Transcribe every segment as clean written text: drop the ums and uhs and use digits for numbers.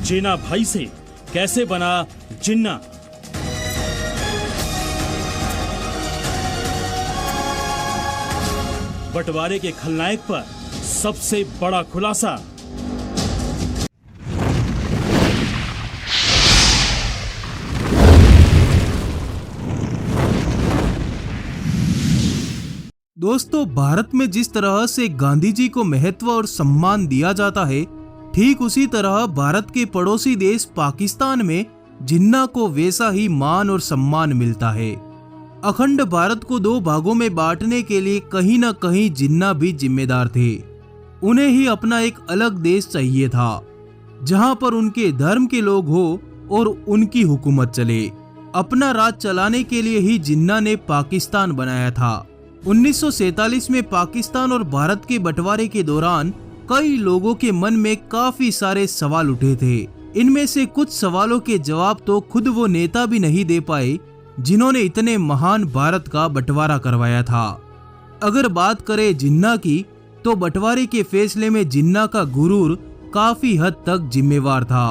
जिन्ना भाई से कैसे बना जिन्ना। बंटवारे के खलनायक पर सबसे बड़ा खुलासा। दोस्तों, भारत में जिस तरह से गांधी जी को महत्व और सम्मान दिया जाता है, ठीक उसी तरह भारत के पड़ोसी देश पाकिस्तान में जिन्ना को वैसा ही मान और सम्मान मिलता है। अखंड भारत को दो भागों में बांटने के लिए कहीं न कहीं जिन्ना भी जिम्मेदार थे। उन्हें ही अपना एक अलग देश चाहिए था, जहां पर उनके धर्म के लोग हो और उनकी हुकूमत चले। अपना राज चलाने के लिए ही जिन्ना ने पाकिस्तान बनाया था। 1947 में पाकिस्तान और भारत के बंटवारे के दौरान कई लोगों के मन में काफी सारे सवाल उठे थे। इनमें से कुछ सवालों के जवाब तो खुद वो नेता भी नहीं दे पाए जिन्होंने इतने महान भारत का बंटवारा करवाया था। अगर बात करें जिन्ना की, तो बंटवारे के फैसले में जिन्ना का गुरूर काफी हद तक जिम्मेवार था।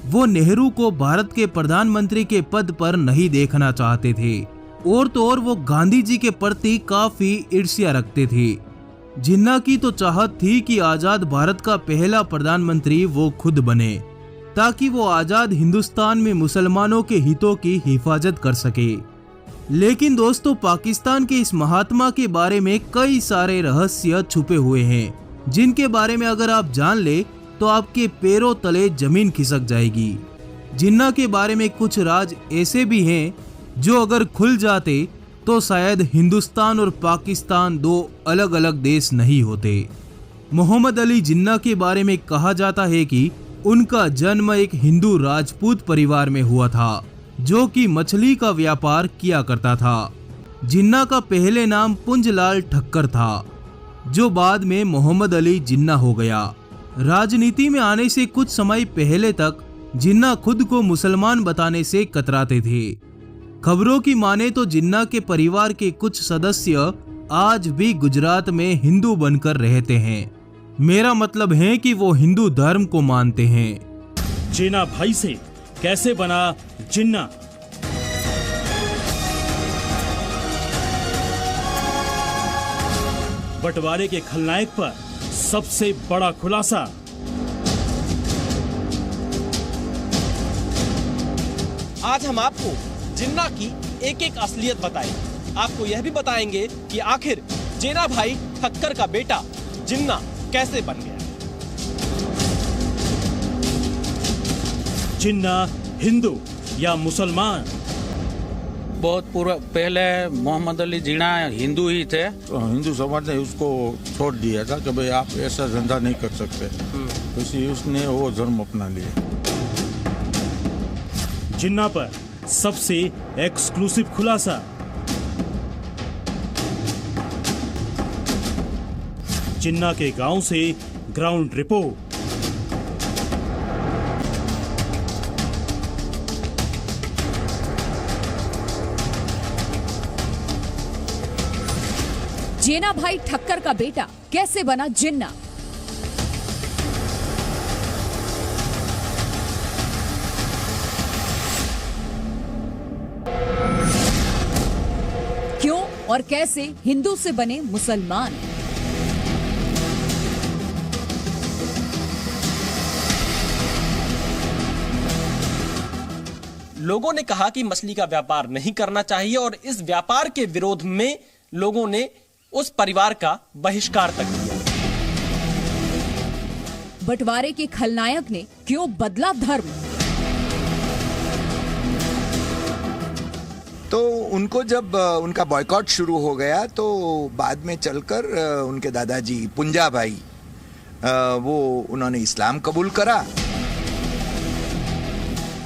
वो नेहरू को भारत के प्रधानमंत्री के पद पर नहीं देखना चाहते थे और तो और वो गांधी जी के प्रति काफी ईर्ष्या रखते थे। जिन्ना की तो चाहत थी कि आजाद भारत का पहला प्रधानमंत्री वो खुद बने, ताकि वो आजाद हिंदुस्तान में मुसलमानों के हितों की हिफाजत कर सके। लेकिन दोस्तों, पाकिस्तान के इस महात्मा के बारे में कई सारे रहस्य छुपे हुए हैं, जिनके बारे में अगर आप जान ले तो आपके पैरों तले जमीन खिसक जाएगी। जिन्ना के बारे में कुछ राज ऐसे भी हैं जो अगर खुल जाते तो शायद हिंदुस्तान और पाकिस्तान दो अलग अलग देश नहीं होते। मोहम्मद अली जिन्ना के बारे में कहा जाता है कि उनका जन्म एक हिंदू राजपूत परिवार में हुआ था, जो कि मछली का व्यापार किया करता था। जिन्ना का पहले नाम पुंजलाल ठक्कर था, जो बाद में मोहम्मद अली जिन्ना हो गया। राजनीति में आने से कुछ समय पहले तक जिन्ना खुद को मुसलमान बताने से कतराते थे। खबरों की माने तो जिन्ना के परिवार के कुछ सदस्य आज भी गुजरात में हिंदू बनकर रहते हैं। मेरा मतलब है कि वो हिंदू धर्म को मानते हैं। जिन्ना भाई से कैसे बना जिन्ना। बंटवारे के खलनायक पर सबसे बड़ा खुलासा। आज हम आपको जिन्ना की एक एक असलियत बताएंगे। आपको यह भी बताएंगे कि आखिर जिन्ना भाई ठक्कर का बेटा जिन्ना कैसे बन गया। जिन्ना हिंदू या मुसलमान? बहुत पहले मोहम्मद अली जिन्ना हिंदू ही थे। हिंदू समाज ने उसको छोड़ दिया था कि भाई आप ऐसा धंधा नहीं कर सकते, तो इसलिए उसने वो धर्म अपना लिया। जिन्ना पर सबसे एक्सक्लूसिव खुलासा। जिन्ना के गांव से ग्राउंड रिपोर्ट। जिन्ना भाई ठक्कर का बेटा कैसे बना जिन्ना। क्यों और कैसे हिंदू से बने मुसलमान। लोगों ने कहा कि मछली का व्यापार नहीं करना चाहिए और इस व्यापार के विरोध में लोगों ने उस परिवार का बहिष्कार तक किया। बंटवारे के खलनायक ने क्यों बदला धर्म। तो उनको जब उनका बॉयकॉट शुरू हो गया तो बाद में चलकर उनके दादाजी पुंजा भाई वो उन्होंने इस्लाम कबूल करा।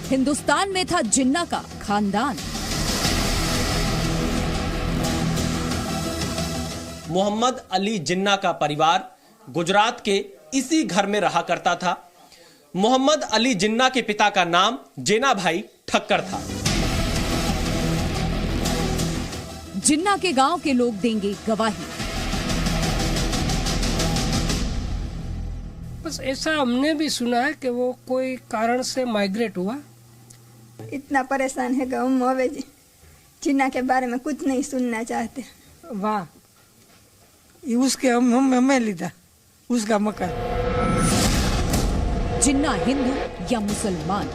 हिंदुस्तान में था जिन्ना का खानदान। मोहम्मद अली जिन्ना का परिवार गुजरात के इसी घर में रहा करता था। मोहम्मद अली जिन्ना के पिता का नाम जिन्ना भाई ठक्कर था। जिन्ना के गांव के लोग देंगे गवाही। बस ऐसा हमने भी सुना है कि वो कोई कारण से माइग्रेट हुआ। इतना परेशान है कि हम अब जिन्ना के बारे में कुछ नहीं सुनना चाहते। वाह, ये उसके हमें लीधा उसका मकान। जिन्ना हिंदू या मुसलमान?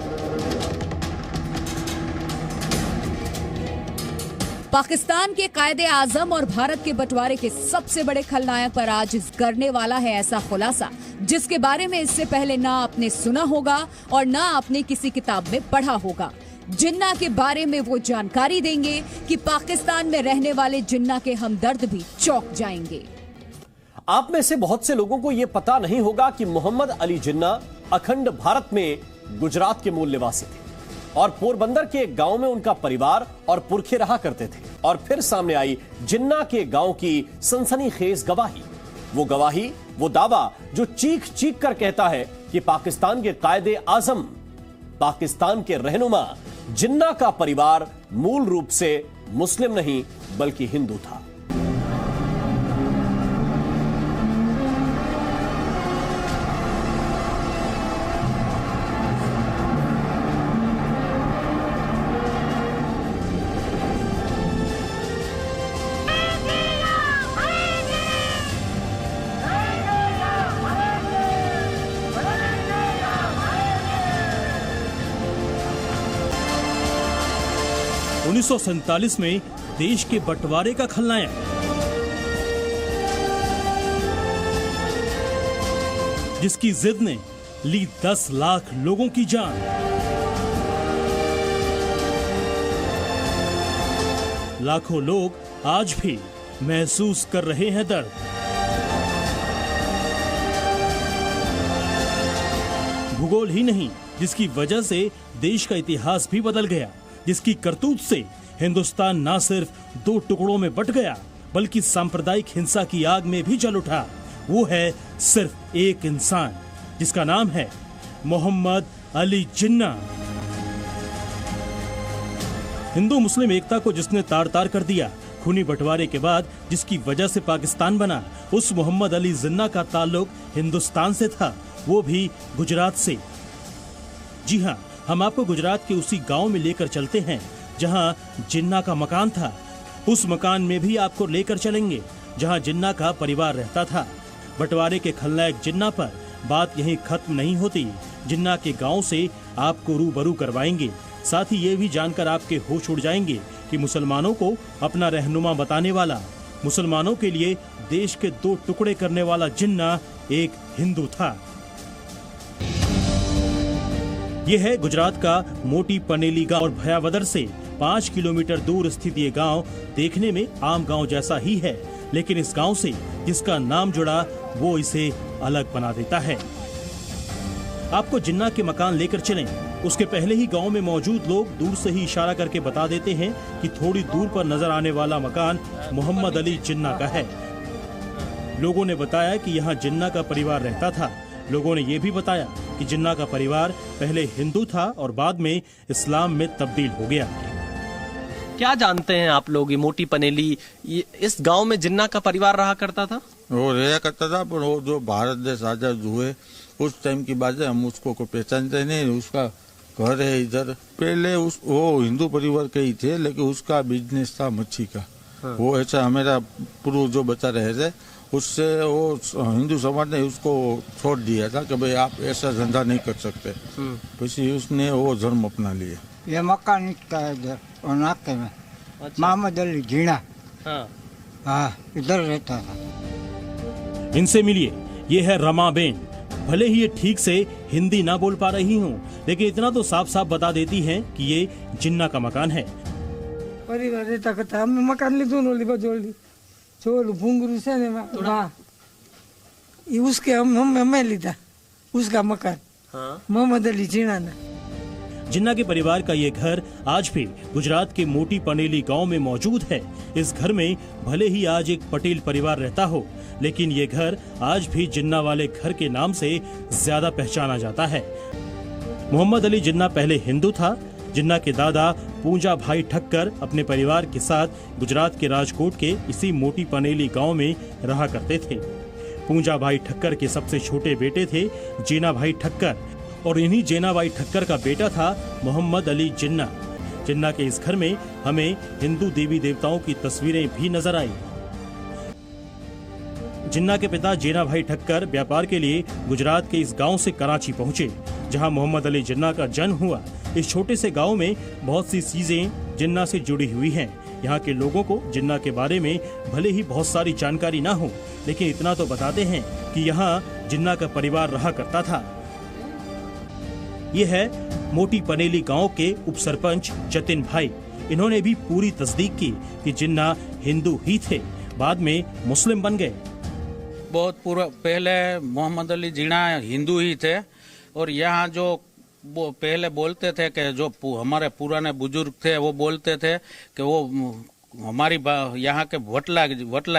पाकिस्तान के कायदे आजम और भारत के बंटवारे के सबसे बड़े खलनायक पर आज करने वाला है ऐसा खुलासा जिसके बारे में इससे पहले ना आपने सुना होगा और ना आपने किसी किताब में पढ़ा होगा। जिन्ना के बारे में वो जानकारी देंगे कि पाकिस्तान में रहने वाले जिन्ना के हमदर्द भी चौंक जाएंगे। आप में से बहुत से लोगों को यह पता नहीं होगा कि मोहम्मद अली जिन्ना अखंड भारत में गुजरात के मूल निवासी थे और पोरबंदर के एक गांव में उनका परिवार और पुरखे रहा करते थे। और फिर सामने आई जिन्ना के गांव की सनसनीखेज गवाही, वो दावा जो चीख चीख कर कहता है कि पाकिस्तान के कायदे आजम, पाकिस्तान के रहनुमा जिन्ना का परिवार मूल रूप से मुस्लिम नहीं बल्कि हिंदू था। उन्नीस में देश के बंटवारे का खलनायक, जिसकी जिद ने ली 10 लाख लोगों की जान। लाखों लोग आज भी महसूस कर रहे हैं दर्द। भूगोल ही नहीं, जिसकी वजह से देश का इतिहास भी बदल गया, जिसकी करतूत से हिंदुस्तान ना सिर्फ 2 टुकड़ों में बट गया बल्कि सांप्रदायिक हिंसा की आग में भी जल उठा। वो है सिर्फ एक इंसान जिसका नाम है मोहम्मद अली जिन्ना। हिंदू मुस्लिम एकता को जिसने तार तार कर दिया, खूनी बंटवारे के बाद जिसकी वजह से पाकिस्तान बना, उस मोहम्मद अली जिन्ना का ताल्लुक हिंदुस्तान से था, वो भी गुजरात से। जी हाँ, हम आपको गुजरात के उसी गांव में लेकर चलते हैं जहां जिन्ना का मकान था। उस मकान में भी आपको लेकर चलेंगे जहां जिन्ना का परिवार रहता था। बंटवारे के खलनायक जिन्ना पर बात यहीं खत्म नहीं होती। जिन्ना के गांव से आपको रूबरू करवाएंगे। साथ ही ये भी जानकर आपके होश उड़ जाएंगे कि मुसलमानों को अपना रहनुमा बताने वाला, मुसलमानों के लिए देश के 2 टुकड़े करने वाला जिन्ना एक हिंदू था। यह है गुजरात का मोटी पनेली गांव और भयावदर से 5 किलोमीटर दूर स्थित ये गांव देखने में आम गांव जैसा ही है, लेकिन इस गांव से जिसका नाम जुड़ा वो इसे अलग बना देता है। आपको जिन्ना के मकान लेकर चलें। उसके पहले ही गांव में मौजूद लोग दूर से ही इशारा करके बता देते हैं कि थोड़ी दूर पर नजर आने वाला मकान मोहम्मद अली जिन्ना का है। लोगों ने बताया कि यहाँ जिन्ना का परिवार रहता था। लोगों ने ये भी बताया कि जिन्ना का परिवार पहले हिंदू था और बाद में इस्लाम में तब्दील हो गया। क्या जानते हैं आप लोग, ये मोटी पनेली, इस गांव में जिन्ना का परिवार रहा करता था? वो रहा करता था, पर वो जो भारत देश आजाद हुए उस टाइम की बात है, हम उसको को पहचानते नहीं। उसका घर है इधर। पहले वो हिंदू परिवार के ही थे, लेकिन उसका बिजनेस था मच्छी का। हाँ। वो ऐसा हमारा पूर्व जो बचा रहे थे, उससे वो हिंदू समाज ने उसको छोड़ दिया था कि भाई आप ऐसा धंधा नहीं कर सकते। फिर उसने वो धर्म अपना लिया। ये मकान का इधर और नाके में मोहम्मद अली जिन्ना, हाँ, इधर रहता था। इनसे मिलिए, ये है रमाबेन। भले ही ये ठीक से हिंदी ना बोल पा रही हूँ, लेकिन इतना तो साफ साफ बता देती हैं कि ये जिन्ना का मकान है। परिवार रहता करता, हमने मकान ली दोनों ली बजोली छोड़ भूंगरू से ने वाह, ये उसके हमें लीधा उसका मकान। हाँ। मोहम्मद अली जिन्ना ने। जिन्ना के परिवार का ये घर आज भी गुजरात के मोटी पनेली गांव में मौजूद है। इस घर में भले ही आज एक पटेल परिवार रहता हो, लेकिन ये घर आज भी जिन्ना वाले घर के नाम से ज्यादा पहचाना जाता है। मोहम्मद अली जिन्ना पहले हिंदू था। जिन्ना के दादा पूंजा भाई ठक्कर अपने परिवार के साथ गुजरात के राजकोट के इसी मोटी पनेली गांव में रहा करते थे। पूंजा भाई ठक्कर के सबसे छोटे बेटे थे जीना भाई ठक्कर, और इन्हीं जीना भाई ठक्कर का बेटा था मोहम्मद अली जिन्ना। जिन्ना के इस घर में हमें हिंदू देवी देवताओं की तस्वीरें भी नजर आई। जिन्ना के पिता जीना भाई ठक्कर व्यापार के लिए गुजरात के इस गांव से कराची पहुंचे, जहां मोहम्मद अली जिन्ना का जन्म हुआ। इस छोटे से गांव में बहुत सी चीजें जिन्ना से जुड़ी हुई हैं। यहाँ के लोगों को जिन्ना के बारे में भले ही बहुत सारी जानकारी ना हो, लेकिन इतना तो बताते हैं कि यहाँ जिन्ना का परिवार रहा करता था। ये है मोटी पनेली गांव के उप सरपंच जतिन भाई। इन्होंने भी पूरी तस्दीक की कि जिन्ना हिंदू ही थे, बाद में मुस्लिम बन गए। बहुत पहले मोहम्मद अली जीना हिंदू ही थे, और यहाँ जो वो पहले बोलते थे कि जो हमारे पुराने बुजुर्ग थे वो बोलते थे कि वो हमारी यहाँ के वटला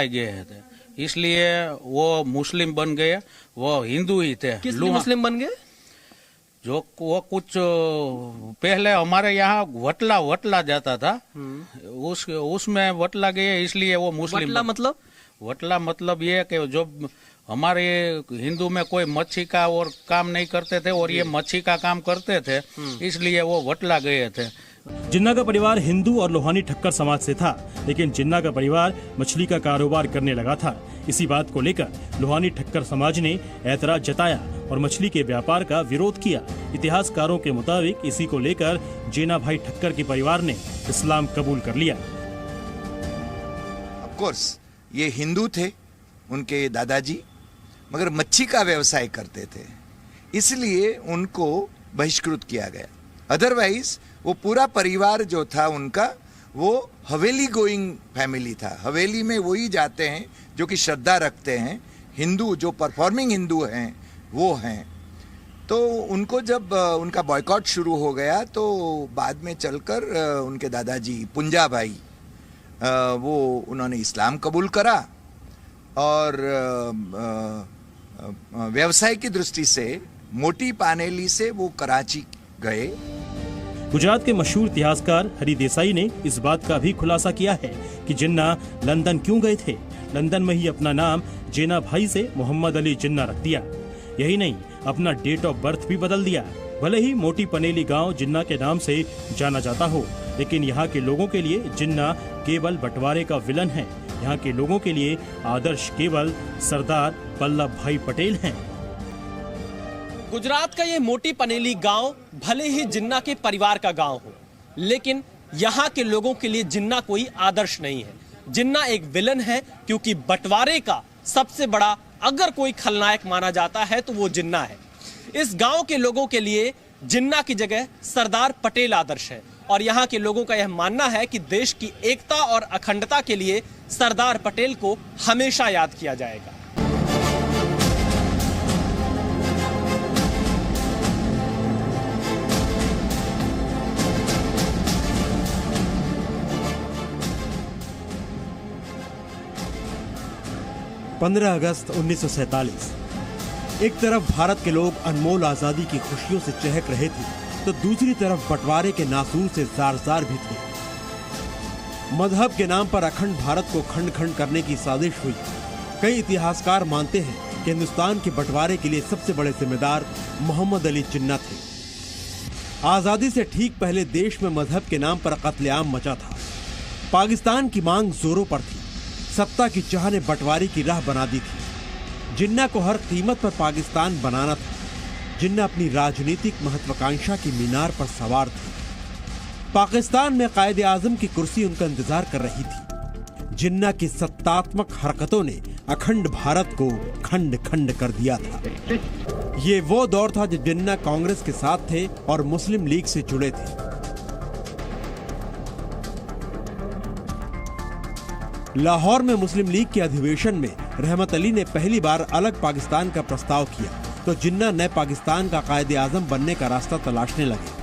गए थे, इसलिए वो मुस्लिम बन गए। वो हिंदू ही थे। किस लिए मुस्लिम बन गए? जो वो कुछ पहले हमारे यहाँ वटला जाता था, उसमें वटला गए, इसलिए वो मुस्लिम। वटला मतलब ये कि जो हमारे हिंदू में कोई मच्छी का और काम नहीं करते थे, और ये मच्छी का काम करते थे, इसलिए वो वटला गए थे। जिन्ना का परिवार हिंदू और लोहानी ठक्कर समाज से था, लेकिन जिन्ना का परिवार मछली का कारोबार करने लगा था। इसी बात को लेकर लोहानी ठक्कर समाज ने ऐतराज जताया और मछली के व्यापार का विरोध किया। इतिहासकारों के मुताबिक इसी को लेकर जीना भाई ठक्कर के परिवार ने इस्लाम कबूल कर लिया। ऑफ कोर्स ये हिंदू थे उनके दादाजी, मगर मच्छी का व्यवसाय करते थे, इसलिए उनको बहिष्कृत किया गया। अदरवाइज वो पूरा परिवार जो था उनका, वो हवेली गोइंग फैमिली था। हवेली में वही जाते हैं जो कि श्रद्धा रखते हैं, हिंदू जो परफॉर्मिंग हिंदू हैं वो हैं। तो उनको जब उनका बॉयकॉट शुरू हो गया तो बाद में चलकर उनके दादाजी पुंजा भाई वो उन्होंने इस्लाम कबूल करा और व्यवसाय की दृष्टि से मोटी पानेली से वो कराची गए। गुजरात के मशहूर इतिहासकार हरि देसाई ने इस बात का भी खुलासा किया है कि जिन्ना लंदन क्यों गए थे। लंदन में ही अपना नाम जीना भाई से मोहम्मद अली जिन्ना रख दिया। यही नहीं, अपना डेट ऑफ बर्थ भी बदल दिया। भले ही मोटी पनेली गांव जिन्ना के नाम से जाना जाता हो, लेकिन यहाँ के लोगों के लिए जिन्ना केवल बंटवारे का विलन है। यहाँ के लोगों के लिए आदर्श केवल सरदार वल्लभ भाई पटेल हैं। गुजरात का ये मोटी पनेली गांव भले ही जिन्ना के परिवार का गांव हो, लेकिन यहाँ के लोगों के लिए जिन्ना कोई आदर्श नहीं है। जिन्ना एक विलन है, क्योंकि बंटवारे का सबसे बड़ा अगर कोई खलनायक माना जाता है तो वो जिन्ना है। इस गांव के लोगों के लिए जिन्ना की जगह सरदार पटेल आदर्श है, और यहाँ के लोगों का यह मानना है कि देश की एकता और अखंडता के लिए सरदार पटेल को हमेशा याद किया जाएगा। पंद्रह अगस्त 1947। एक तरफ भारत के लोग अनमोल आजादी की खुशियों से चहक रहे थे, तो दूसरी तरफ बंटवारे के नासूर से जार भी थे। मजहब के नाम पर अखंड भारत को खंड खंड करने की साजिश हुई। कई इतिहासकार मानते हैं कि हिंदुस्तान के बंटवारे के लिए सबसे बड़े जिम्मेदार मोहम्मद अली जिन्ना थे। आजादी से ठीक पहले देश में मजहब के नाम पर कत्लेआम मचा था। पाकिस्तान की मांग जोरों पर थी। सत्ता की चाह ने बंटवारे की राह बना दी थी। जिन्ना को हर कीमत पर पाकिस्तान बनाना था। जिन्ना अपनी राजनीतिक महत्वाकांक्षा की मीनार पर सवार थे। पाकिस्तान में कायदे आजम की कुर्सी उनका इंतजार कर रही थी। जिन्ना की सत्तात्मक हरकतों ने अखंड भारत को खंड खंड कर दिया था। ये वो दौर था जब जिन्ना कांग्रेस के साथ थे और मुस्लिम लीग से जुड़े थे। लाहौर में मुस्लिम लीग के अधिवेशन में रहमत अली ने पहली बार अलग पाकिस्तान का प्रस्ताव किया, तो जिन्ना नए पाकिस्तान का कायदे आजम बनने का रास्ता तलाशने लगे।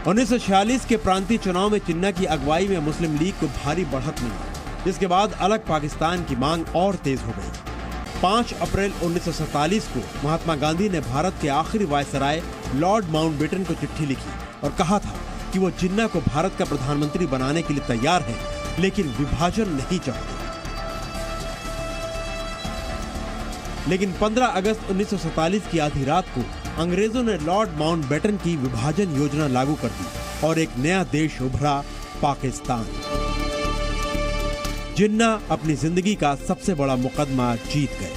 1946 के प्रांतीय चुनाव में जिन्ना की अगुवाई में मुस्लिम लीग को भारी बढ़त मिली, जिसके बाद अलग पाकिस्तान की मांग और तेज हो गई। 5 अप्रैल 1947 को महात्मा गांधी ने भारत के आखिरी वायसराय लॉर्ड माउंटबेटन को चिट्ठी लिखी और कहा था कि वो जिन्ना को भारत का प्रधानमंत्री बनाने के लिए तैयार हैं, लेकिन विभाजन नहीं चाहते। लेकिन 15 अगस्त 1947 की आधी रात को अंग्रेजों ने लॉर्ड माउंटबेटन की विभाजन योजना लागू कर दी और एक नया देश उभरा, पाकिस्तान। जिन्ना अपनी जिंदगी का सबसे बड़ा मुकदमा जीत गए।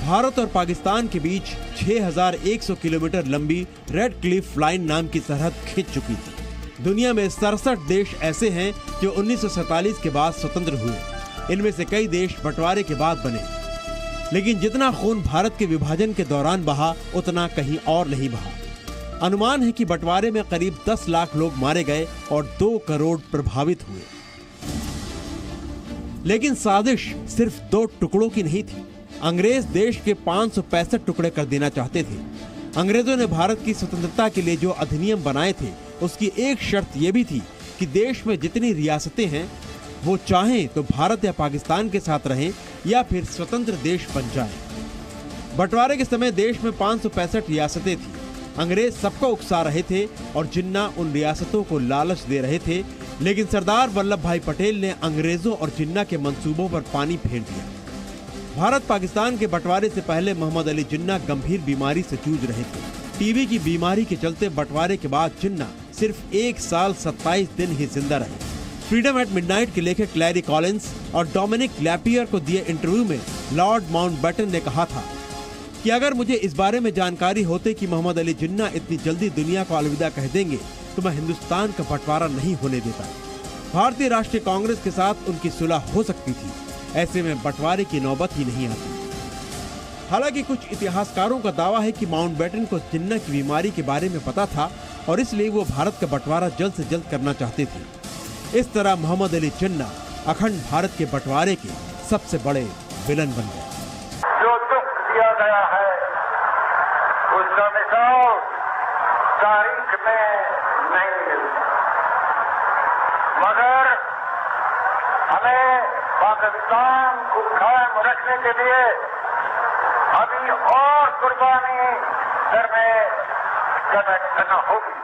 भारत और पाकिस्तान के बीच 6100 किलोमीटर लंबी रेड क्लिफ लाइन नाम की सरहद खिंच चुकी थी। दुनिया में 67 देश ऐसे हैं जो 1947 के बाद स्वतंत्र हुए। इनमें से कई देश बंटवारे के बाद बने, लेकिन जितना खून भारत के विभाजन के दौरान बहा उतना कहीं और नहीं बहा। अनुमान है कि बंटवारे में करीब 10 लाख लोग मारे गए और 2 करोड़ प्रभावित हुए। लेकिन साजिश सिर्फ 2 टुकड़ों की नहीं थी। अंग्रेज देश के 565 टुकड़े कर देना चाहते थे। अंग्रेजों ने भारत की स्वतंत्रता के लिए जो अधिनियम बनाए थे, उसकी एक शर्त यह भी थी कि देश में जितनी रियासतें हैं वो चाहें तो भारत या पाकिस्तान के साथ रहें या फिर स्वतंत्र देश बन जाएं। बंटवारे के समय देश में 565 रियासतें थी। अंग्रेज सबको उकसा रहे थे और जिन्ना उन रियासतों को लालच दे रहे थे, लेकिन सरदार वल्लभ भाई पटेल ने अंग्रेजों और जिन्ना के मंसूबों पर पानी फेर दिया। भारत पाकिस्तान के बंटवारे से पहले मोहम्मद अली जिन्ना गंभीर बीमारी से जूझ रहे थे। टीबी की बीमारी के चलते बंटवारे के बाद जिन्ना सिर्फ 1 साल 27 दिन ही जिंदा रहे। फ्रीडम एट मिडनाइट के लेखक क्लैरी कॉलिंस और डोमिनिक लैपियर को दिए इंटरव्यू में लॉर्ड माउंटबेटन ने कहा था कि अगर मुझे इस बारे में जानकारी होती कि मोहम्मद अली जिन्ना इतनी जल्दी दुनिया को अलविदा कह देंगे तो मैं हिंदुस्तान का बंटवारा नहीं होने देता। भारतीय राष्ट्रीय कांग्रेस के साथ उनकी सुलह हो सकती थी, ऐसे में बंटवारे की नौबत ही नहीं आती। हालांकि कुछ इतिहासकारों का दावा है कि माउंटबेटन को जिन्ना की बीमारी के बारे में पता था और इसलिए वो भारत का बंटवारा जल्द से जल्द करना चाहते थे। इस तरह मोहम्मद अली जिन्ना अखंड भारत के बंटवारे के सबसे बड़े विलन बन गए। जो दुख दिया गया है उसका मिसाल तारीख में नहीं मिलता, मगर हमें पाकिस्तान को कायम रखने के लिए अभी और कुर्बानी करना होगी।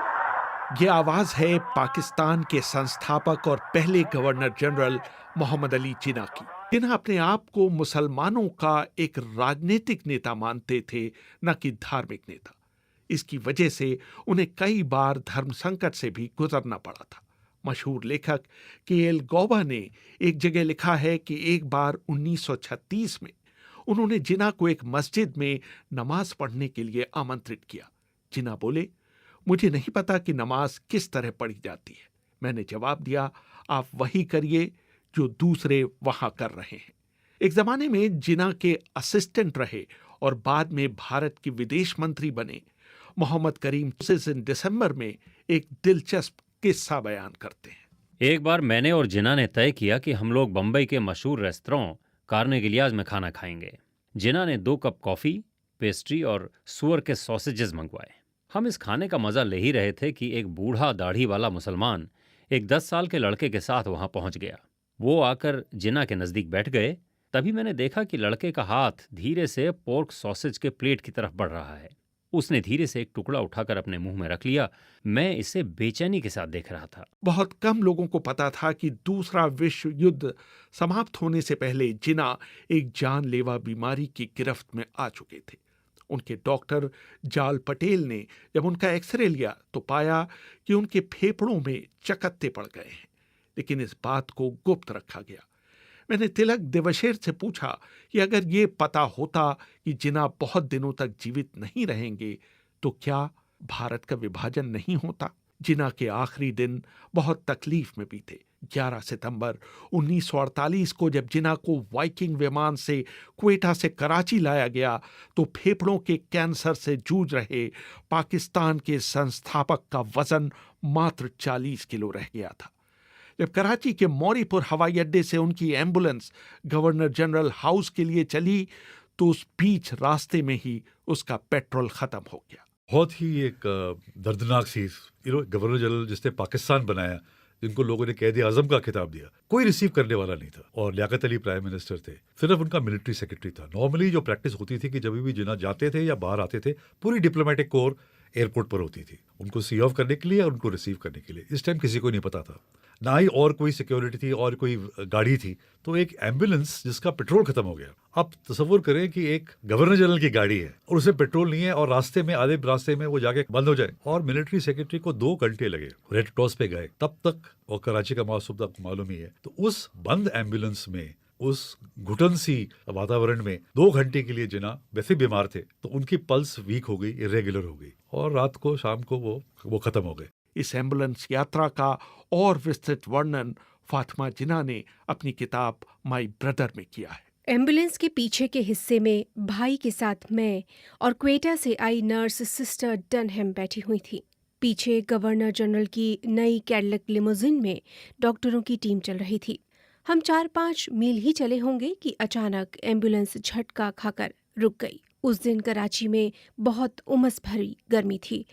ये आवाज है पाकिस्तान के संस्थापक और पहले गवर्नर जनरल मोहम्मद अली जिन्ना की, जिन्हें अपने आप को मुसलमानों का एक राजनीतिक नेता मानते थे, न कि धार्मिक नेता। इसकी वजह से उन्हें कई बार धर्म संकट से भी गुजरना पड़ा था। मशहूर लेखक के.एल. गौबा ने एक जगह लिखा है कि एक बार 1936 में उन्होंने जिन्ना को एक मस्जिद में नमाज पढ़ने के लिए आमंत्रित किया। जिन्ना बोले, मुझे नहीं पता कि नमाज किस तरह पढ़ी जाती है। मैंने जवाब दिया, आप वही करिए जो दूसरे वहां कर रहे हैं। एक जमाने में जिन्ना के असिस्टेंट रहे और बाद में भारत के विदेश मंत्री बने मोहम्मद करीम दिसंबर में एक दिलचस्प किस्सा बयान करते हैं। एक बार मैंने और जिन्ना ने तय किया कि हम लोग बंबई के मशहूर रेस्तरां कार्नेगिलियाज में खाना खाएंगे। जिन्ना ने 2 कप कॉफी, पेस्ट्री और सुअर के सॉसेजेस मंगवाए। हम इस खाने का मजा ले ही रहे थे कि एक बूढ़ा दाढ़ी वाला मुसलमान एक 10 साल के लड़के के साथ वहां पहुंच गया। वो आकर जिन्ना के नजदीक बैठ गए। तभी मैंने देखा कि लड़के का हाथ धीरे से पोर्क सॉसेज के प्लेट की तरफ बढ़ रहा है। उसने धीरे से एक टुकड़ा उठाकर अपने मुंह में रख लिया। मैं इसे बेचैनी के साथ देख रहा था। बहुत कम लोगों को पता था कि दूसरा विश्व युद्ध समाप्त होने से पहले जिन्ना एक जानलेवा बीमारी की गिरफ्त में आ चुके थे। उनके डॉक्टर जाल पटेल ने जब उनका एक्सरे लिया तो पाया कि उनके फेफड़ों में चकत्ते पड़ गए हैं, लेकिन इस बात को गुप्त रखा गया। मैंने तिलक देवशेर से पूछा कि अगर ये पता होता कि जिन्ना बहुत दिनों तक जीवित नहीं रहेंगे तो क्या भारत का विभाजन नहीं होता। जिन्ना के आखिरी दिन बहुत तकलीफ में बीते। 11 सितंबर 1948 को जब जिन्ना को वाइकिंग विमान से क्वेटा से कराची लाया गया तो फेफड़ों के कैंसर से जूझ रहे पाकिस्तान के संस्थापक का वजन मात्र 40 किलो रह गया था। जब कराची के मौरीपुर हवाई अड्डे से उनकी एम्बुलेंस गवर्नर जनरल हाउस के लिए चली तो उस बीच रास्ते में ही उसका पेट्रोल खत्म हो गया। बहुत ही एक दर्दनाक सी गवर्नर जनरल जिसने पाकिस्तान बनाया, जिनको लोगों ने कैद आजम का खिताब दिया, कोई रिसीव करने वाला नहीं था। और लियाकत अली प्राइम मिनिस्टर थे, सिर्फ उनका मिलिट्री सेक्रेटरी था। नॉर्मली जो प्रैक्टिस होती थी कि जब भी जिन्ना जाते थे या बाहर आते थे, पूरी डिप्लोमेटिक कोर एयरपोर्ट पर होती थी उनको सी ऑफ करने के लिए और उनको रिसीव करने के लिए। इस टाइम किसी को नहीं पता था। ना ही और कोई सिक्योरिटी थी और कोई गाड़ी थी, तो एक एम्बुलेंस जिसका पेट्रोल खत्म हो गया। आप तसव्वुर करें कि एक गवर्नर जनरल की गाड़ी है और उसे पेट्रोल नहीं है और रास्ते में आधे रास्ते में वो जाके बंद हो जाए, और मिलिट्री सेक्रेटरी को 2 घंटे लगे, रेड क्रॉस पे गए तब तक, और कराची का मौसम तक मालूम ही है। तो उस बंद एम्बुलेंस में, उस घुटन सी वातावरण में 2 घंटे के लिए जिन्ना वैसे बीमार थे, तो उनकी पल्स वीक हो गई, इरेगुलर हो गई, और रात को शाम को वो खत्म हो गए। इस एम्बुलेंस यात्रा का और विस्तृत वर्णन फातिमा जिन्ना ने अपनी किताब माई ब्रदर में किया है। एम्बुलेंस के पीछे के हिस्से में भाई के साथ मैं और क्वेटा से आई नर्स सिस्टर डनहम बैठी हुई थी। पीछे गवर्नर जनरल की नई कैडलक लिमोजिन में डॉक्टरों की टीम चल रही थी। हम 4-5 मील ही चले होंगे कि अचानक एम्बुलेंस झटका खाकर रुक गई। उस दिन कराची में बहुत उमस भरी गर्मी थी।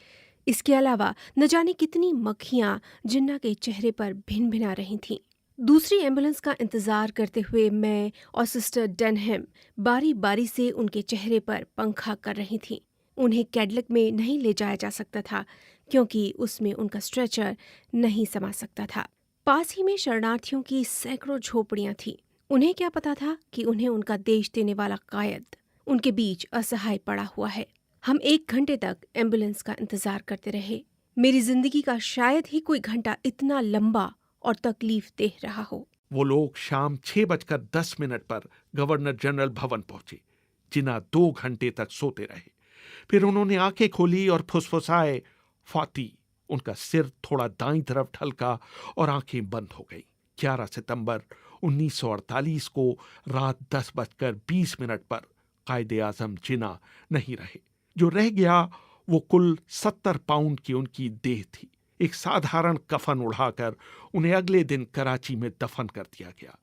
इसके अलावा न जाने कितनी मक्खियां जिन्ना के चेहरे पर भिन भिना रही थीं। दूसरी एम्बुलेंस का इंतजार करते हुए मैं और सिस्टर डनहम बारी बारी से उनके चेहरे पर पंखा कर रही थीं। उन्हें कैडलक में नहीं ले जाया जा सकता था क्योंकि उसमें उनका स्ट्रेचर नहीं समा सकता था। पास ही में शरणार्थियों की सैकड़ों झोपड़ियां थीं। उन्हें क्या पता था कि उन्हें उनका देश देने वाला कायद उनके बीच असहाय पड़ा हुआ है। हम 1 घंटे तक एम्बुलेंस का इंतजार करते रहे। मेरी जिंदगी का शायद ही कोई घंटा इतना लंबा और तकलीफ देह रहा हो। वो लोग शाम 6:10 पर गवर्नर जनरल भवन पहुंचे। जिन्ना 2 घंटे तक सोते रहे। फिर उन्होंने आंखें खोली और फुसफुसाए, फाती। उनका सिर थोड़ा दाईं तरफ ढलका और आंखें बंद हो गई। 11 सितंबर 1948 को रात 10:20 पर कायदे आजम जिन्ना नहीं रहे। जो रह गया वो कुल 70 पाउंड की उनकी देह थी। एक साधारण कफन उड़ाकर उन्हें अगले दिन कराची में दफन कर दिया गया।